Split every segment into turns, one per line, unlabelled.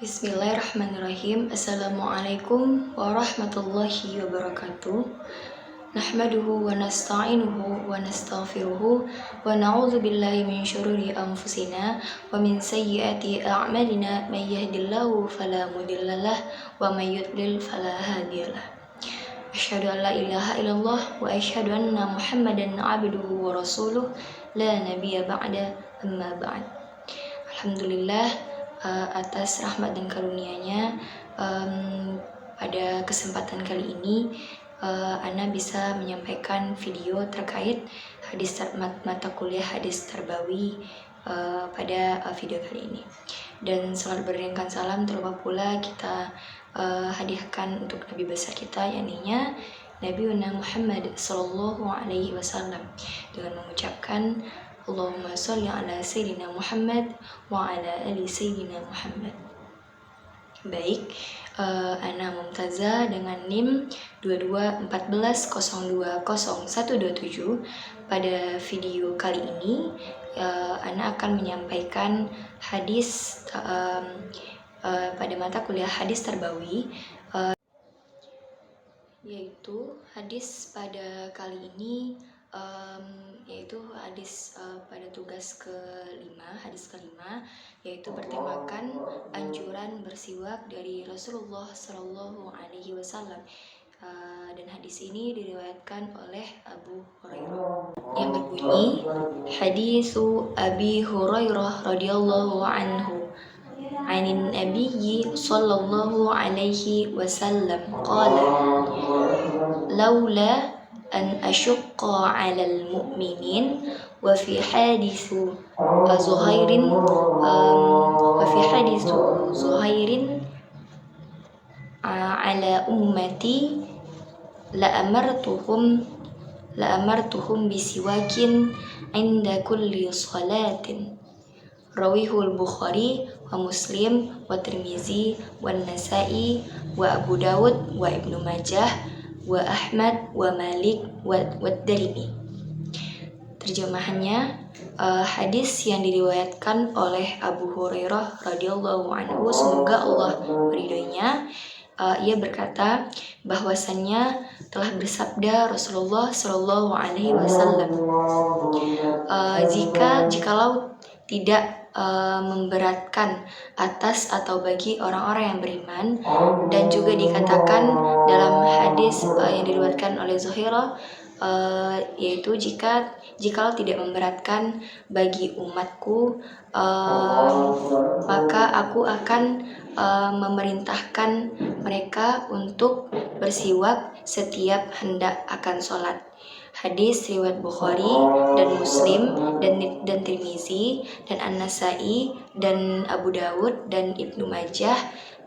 Bismillahirrahmanirrahim. Assalamualaikum warahmatullahi wabarakatuh. Nahmaduhu wa nasta'inuhu wa nastaghfiruhu wa na'udzu billahi min syururi anfusina wa min sayyiati a'malina may yahdihillahu fala mudhillalah wa may yudlil fala hadiyalah. Asyhadu an la ilaha illallah wa asyhadu anna Muhammadan 'abduhu wa rasuluh la nabiyya ba'da amma ba'd. Alhamdulillah atas rahmat dan karunia-Nya, pada kesempatan kali ini Ana bisa menyampaikan video terkait mata kuliah hadis tarbawi pada video kali ini. Dan selalu beriringkan salam terlupa pula kita hadiahkan untuk Nabi besar kita, yakninya Nabiuna Muhammad Sallallahu Alaihi Wasallam, dengan mengucapkan Allahumma sholli ala Sayyidina Muhammad wa ala ali Sayyidina Muhammad. Baik, Ana Mumtaza dengan NIM 2214020127. Pada video kali ini Ana akan menyampaikan hadis pada mata kuliah hadis tarbawi, yaitu hadis pada kali ini yaitu hadis pada tugas hadis kelima, yaitu bertemakan anjuran bersiwak dari Rasulullah Shallallahu Alaihi Wasallam. Dan hadis ini diriwayatkan oleh Abu Hurairah yang berbunyi, hadisu Abi Hurairah radhiyallahu anhu anin Nabiyyi sallallahu alaihi wasallam qala laula an asyqa 'alal mu'minin wa fi hadithu Zuhairin ala ummati la amartuhum bisiwakin 'inda kulli salatin. Rawihul Bukhari wa Muslim wa Tirmizi wa Nasa'i wa Abu Dawud wa Ibnu Majah wa Ahmad wa Malik wa Darimi. Terjemahannya, hadis yang diriwayatkan oleh Abu Hurairah radhiyallahu anhu, semoga Allah meridhoinya. Ia berkata bahwasannya telah bersabda Rasulullah Shallallahu Alaihi Wasallam, jikalau tidak memberatkan atas atau bagi orang-orang yang beriman, dan juga dikatakan dalam hadis yang diriwayatkan oleh Zuhairah, yaitu jikalau tidak memberatkan bagi umatku, maka aku akan memerintahkan mereka untuk bersiwak setiap hendak akan sholat. Hadis riwayat Bukhari dan Muslim dan Tirmizi dan An-Nasa'i dan Abu Dawud dan Ibnu Majah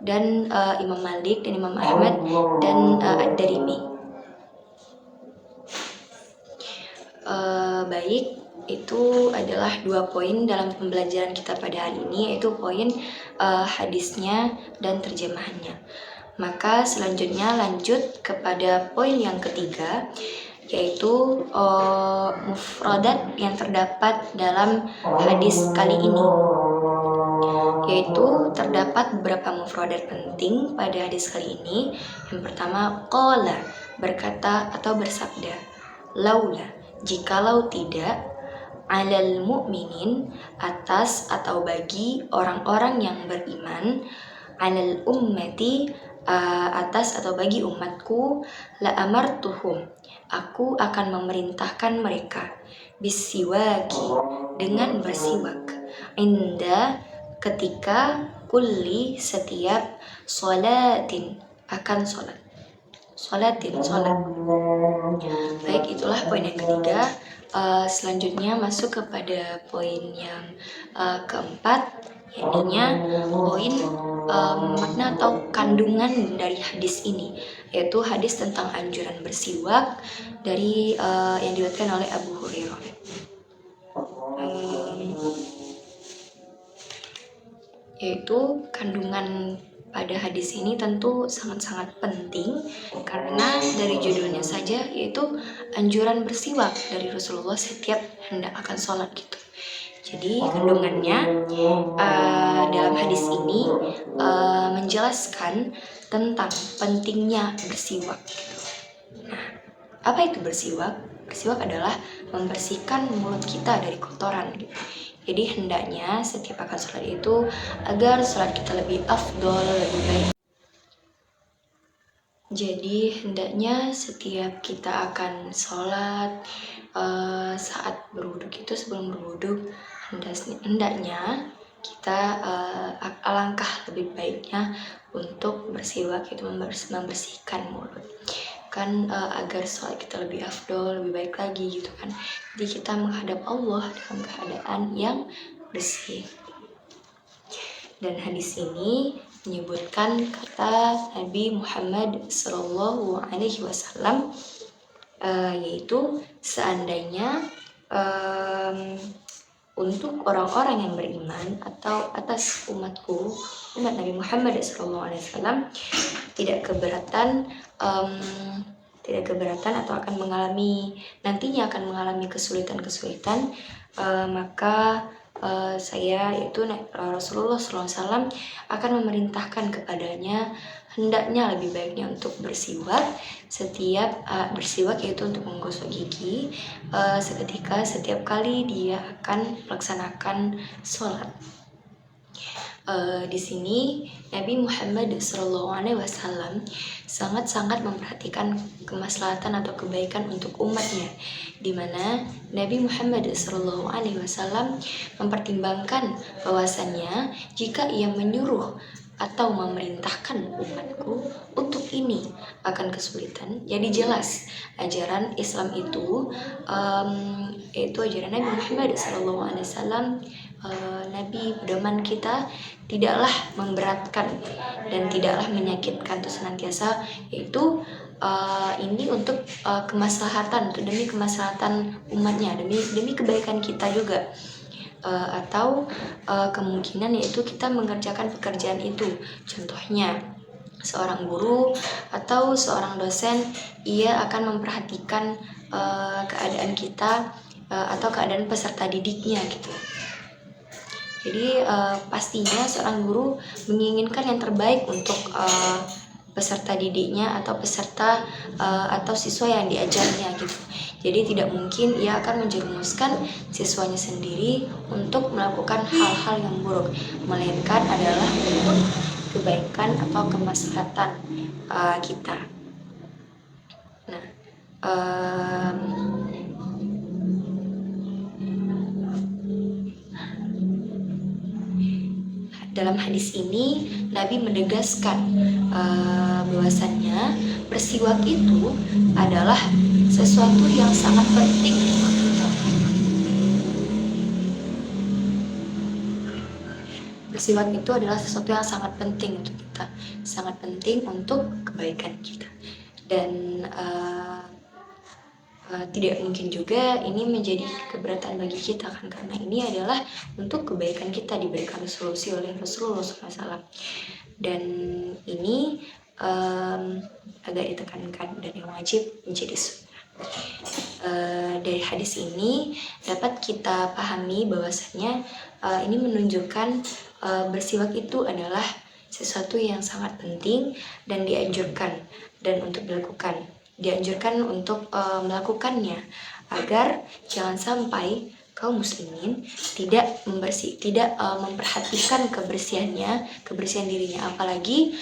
dan Imam Malik dan Imam Ahmad dan Ad-Darimi. Baik, itu adalah 2 poin dalam pembelajaran kita pada hari ini, yaitu poin hadisnya dan terjemahannya. Maka selanjutnya lanjut kepada poin yang ketiga, yaitu mufradat yang terdapat dalam hadis kali ini. Yaitu terdapat beberapa mufradat penting pada hadis kali ini. Yang pertama, qala, berkata atau bersabda, laula, jikalau tidak, alal mu'minin, atas atau bagi orang-orang yang beriman, alal ummati, atas atau bagi umatku, la amartuhum, aku akan memerintahkan mereka, bisiwaki, dengan bersiwak, inda, ketika, kulli, setiap, sholatin, akan sholat. Sholatin, sholat. Baik, itulah poin yang ketiga. Selanjutnya masuk kepada poin yang keempat, yakninya poin makna atau kandungan dari hadis ini, yaitu hadis tentang anjuran bersiwak dari yang diriwayatkan oleh Abu Hurairah. Yaitu kandungan pada hadis ini tentu sangat-sangat penting, karena dari judulnya saja yaitu anjuran bersiwak dari Rasulullah setiap hendak akan sholat gitu. Jadi kandungannya dalam hadis ini menjelaskan tentang pentingnya bersiwak. Nah, apa itu bersiwak? Bersiwak adalah membersihkan mulut kita dari kotoran gitu. Jadi hendaknya setiap akan sholat itu agar sholat kita lebih afdol, lebih baik. Jadi hendaknya setiap kita akan sholat saat berwudhu itu, sebelum berwudhu hendaknya kita alangkah lebih baiknya untuk bersiwak, itu membersihkan mulut kan, agar sholat kita lebih afdol, lebih baik lagi gitu kan. Jadi kita menghadap Allah dalam keadaan yang bersih. Dan hadis ini menyebutkan kata Nabi Muhammad SAW, yaitu seandainya untuk orang-orang yang beriman atau atas umat Nabi Muhammad SAW tidak keberatan atau nantinya akan mengalami kesulitan, maka saya, yaitu Rasulullah SAW, akan memerintahkan kepadanya hendaknya lebih baiknya untuk bersiwak yaitu untuk menggosok gigi seketika setiap kali dia akan melaksanakan sholat. Di sini Nabi Muhammad SAW sangat-sangat memperhatikan kemaslahatan atau kebaikan untuk umatnya, di mana Nabi Muhammad SAW mempertimbangkan bahwasannya jika ia menyuruh atau memerintahkan umatku untuk ini akan kesulitan. Jadi jelas ajaran Islam itu yaitu ajaran Nabi Muhammad SAW, Nabi pedoman kita, tidaklah memberatkan dan tidaklah menyakitkan itu senantiasa, yaitu ini untuk kemaslahatan, demi kemaslahatan umatnya, demi kebaikan kita juga. Atau kemungkinan yaitu kita mengerjakan pekerjaan itu. Contohnya seorang guru atau seorang dosen, ia akan memperhatikan keadaan kita atau keadaan peserta didiknya gitu. Jadi pastinya seorang guru menginginkan yang terbaik untuk peserta didiknya atau peserta atau siswa yang diajarnya gitu. Jadi tidak mungkin ia akan menjerumuskan siswanya sendiri untuk melakukan hal-hal yang buruk, melainkan adalah untuk kebaikan atau kemaslahatan kita. Nah, dalam hadis ini Nabi menegaskan bahwasannya bersiwak itu adalah sesuatu yang sangat penting. Bersiwak itu adalah sesuatu yang sangat penting untuk kita, sangat penting untuk kebaikan kita. Dan tidak mungkin juga ini menjadi keberatan bagi kita kan, karena ini adalah untuk kebaikan kita, diberikan solusi oleh Rasulullah SAW. Dan ini agak ditekankan dan yang wajib menjadi sunnah. Dari hadis ini dapat kita pahami bahwasanya ini menunjukkan bersiwak itu adalah sesuatu yang sangat penting dan dianjurkan dan untuk dilakukan. Dianjurkan untuk melakukannya agar jangan sampai kaum muslimin tidak memperhatikan kebersihan dirinya, apalagi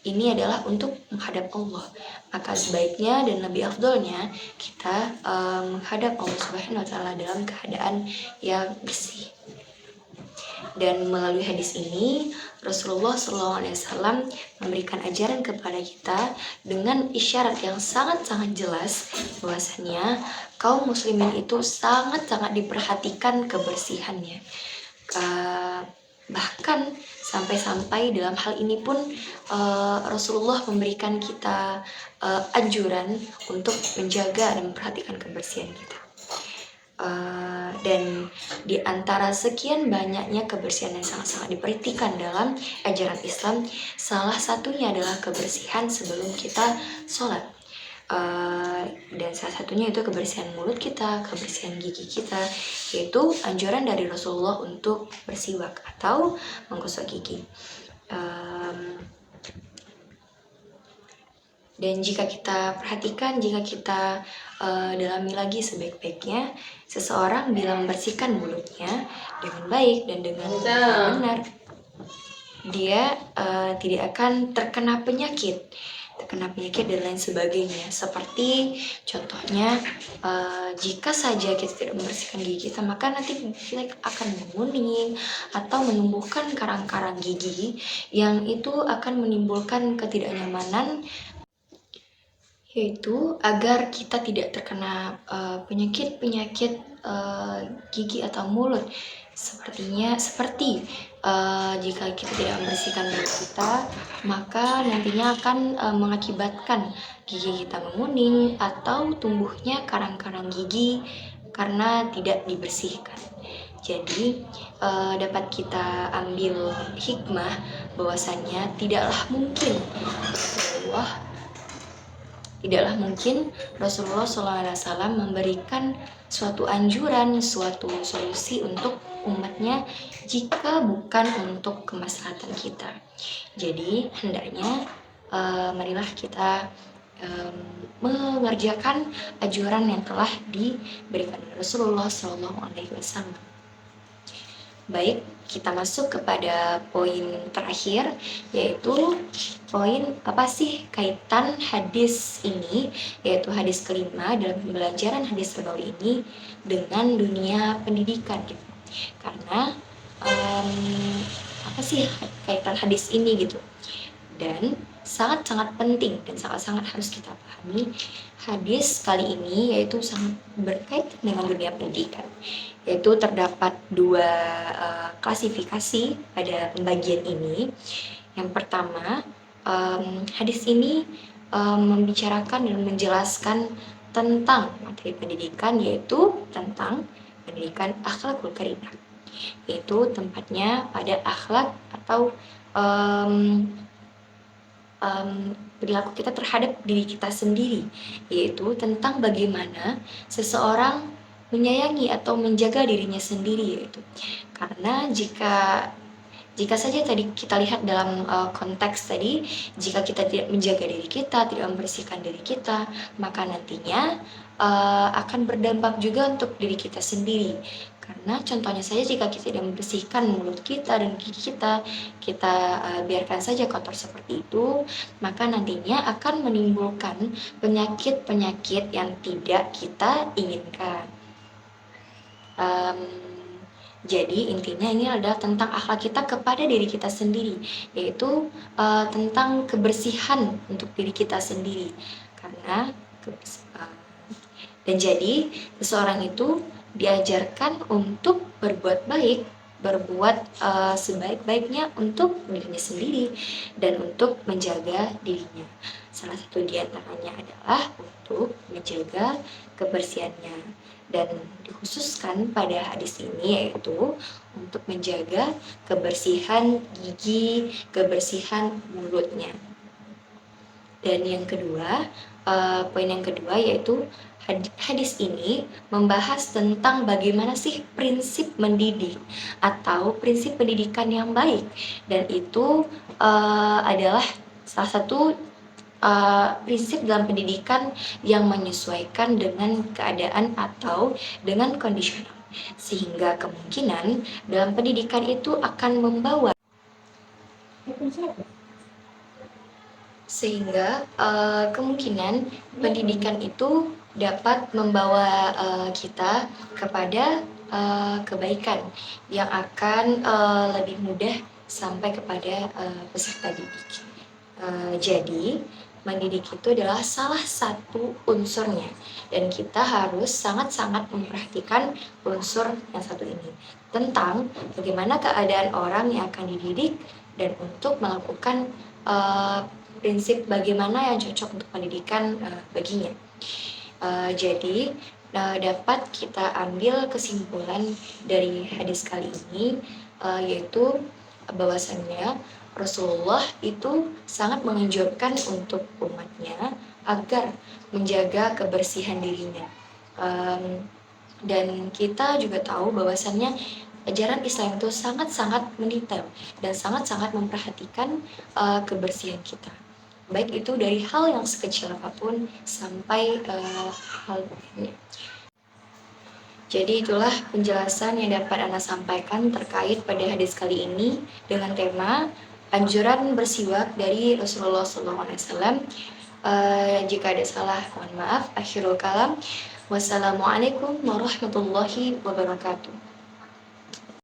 ini adalah untuk menghadap Allah. Maka sebaiknya dan lebih afdolnya kita menghadap Allah Subhanahu wa Ta'ala dalam keadaan yang bersih. Dan melalui hadis ini Rasulullah SAW memberikan ajaran kepada kita dengan isyarat yang sangat-sangat jelas bahwasanya kaum muslimin itu sangat-sangat diperhatikan kebersihannya. Bahkan sampai-sampai dalam hal ini pun Rasulullah memberikan kita anjuran untuk menjaga dan memperhatikan kebersihan kita. Dan di antara sekian banyaknya kebersihan yang sangat-sangat diperhatikan dalam ajaran Islam, salah satunya adalah kebersihan sebelum kita sholat. Dan salah satunya itu kebersihan mulut kita, kebersihan gigi kita, yaitu anjuran dari Rasulullah untuk bersiwak atau menggosok gigi. Dan jika kita perhatikan, jika kita dalami lagi sebaik-baiknya, seseorang bila membersihkan mulutnya dengan baik dan dengan benar, dia tidak akan terkena penyakit dan lain sebagainya. Seperti contohnya, jika saja kita tidak membersihkan gigi kita, maka nanti kita akan menguning atau menumbuhkan karang-karang gigi yang itu akan menimbulkan ketidaknyamanan, yaitu agar kita tidak terkena penyakit-penyakit gigi atau mulut. Seperti jika kita tidak membersihkan mulut kita, maka nantinya akan mengakibatkan gigi kita menguning atau tumbuhnya karang-karang gigi karena tidak dibersihkan. Jadi dapat kita ambil hikmah bahwasannya tidaklah mungkin Rasulullah SAW memberikan suatu anjuran, suatu solusi untuk umatnya jika bukan untuk kemaslahatan kita. Jadi hendaknya marilah kita mengerjakan anjuran yang telah diberikan Rasulullah SAW. Baik, kita masuk kepada poin terakhir, yaitu poin apa sih kaitan hadis ini, yaitu hadis kelima dalam pembelajaran hadis terbawi ini dengan dunia pendidikan gitu. Karena apa sih kaitan hadis ini gitu. Dan sangat-sangat penting dan sangat-sangat harus kita pahami hadis kali ini, yaitu sangat berkaitan dengan dunia pendidikan. Yaitu terdapat dua klasifikasi pada pembagian ini. Yang pertama, hadis ini membicarakan dan menjelaskan tentang materi pendidikan, yaitu tentang pendidikan akhlakul karimah, yaitu tempatnya pada akhlak atau perilaku kita terhadap diri kita sendiri, yaitu tentang bagaimana seseorang menyayangi atau menjaga dirinya sendiri. Yaitu karena jika saja tadi kita lihat dalam konteks tadi, jika kita tidak menjaga diri kita, tidak membersihkan diri kita, maka nantinya akan berdampak juga untuk diri kita sendiri. Karena contohnya saja, jika kita tidak membersihkan mulut kita dan gigi kita biarkan saja kotor seperti itu, maka nantinya akan menimbulkan penyakit-penyakit yang tidak kita inginkan. Jadi intinya ini adalah tentang akhlak kita kepada diri kita sendiri, yaitu tentang kebersihan untuk diri kita sendiri. Karena dan jadi seseorang itu diajarkan untuk berbuat baik, berbuat sebaik-baiknya untuk dirinya sendiri dan untuk menjaga dirinya. Salah satu di antaranya adalah untuk menjaga kebersihannya, dan dikhususkan pada hadis ini yaitu untuk menjaga kebersihan gigi, kebersihan mulutnya. Dan yang kedua, poin yang kedua yaitu hadis ini membahas tentang bagaimana sih prinsip mendidik atau prinsip pendidikan yang baik, dan itu adalah salah satu prinsip dalam pendidikan yang menyesuaikan dengan keadaan atau dengan kondisional, sehingga kemungkinan dalam pendidikan itu akan membawa kemungkinan pendidikan itu dapat membawa kita kepada kebaikan yang akan lebih mudah sampai kepada peserta didik. Jadi mendidik itu adalah salah satu unsurnya, dan kita harus sangat-sangat memperhatikan unsur yang satu ini tentang bagaimana keadaan orang yang akan dididik dan untuk melakukan prinsip bagaimana yang cocok untuk pendidikan baginya. Jadi dapat kita ambil kesimpulan dari hadis kali ini, yaitu bahwasannya Rasulullah itu sangat menganjurkan untuk umatnya agar menjaga kebersihan dirinya. Dan kita juga tahu bahwasannya ajaran Islam itu sangat-sangat mendetail dan sangat-sangat memperhatikan kebersihan kita. Baik itu dari hal yang sekecil apapun sampai hal lainnya. Jadi itulah penjelasan yang dapat Anda sampaikan terkait pada hadis kali ini dengan tema anjuran bersiwak dari Rasulullah SAW. Jika ada salah, mohon maaf. Akhirul kalam. Wassalamualaikum warahmatullahi wabarakatuh.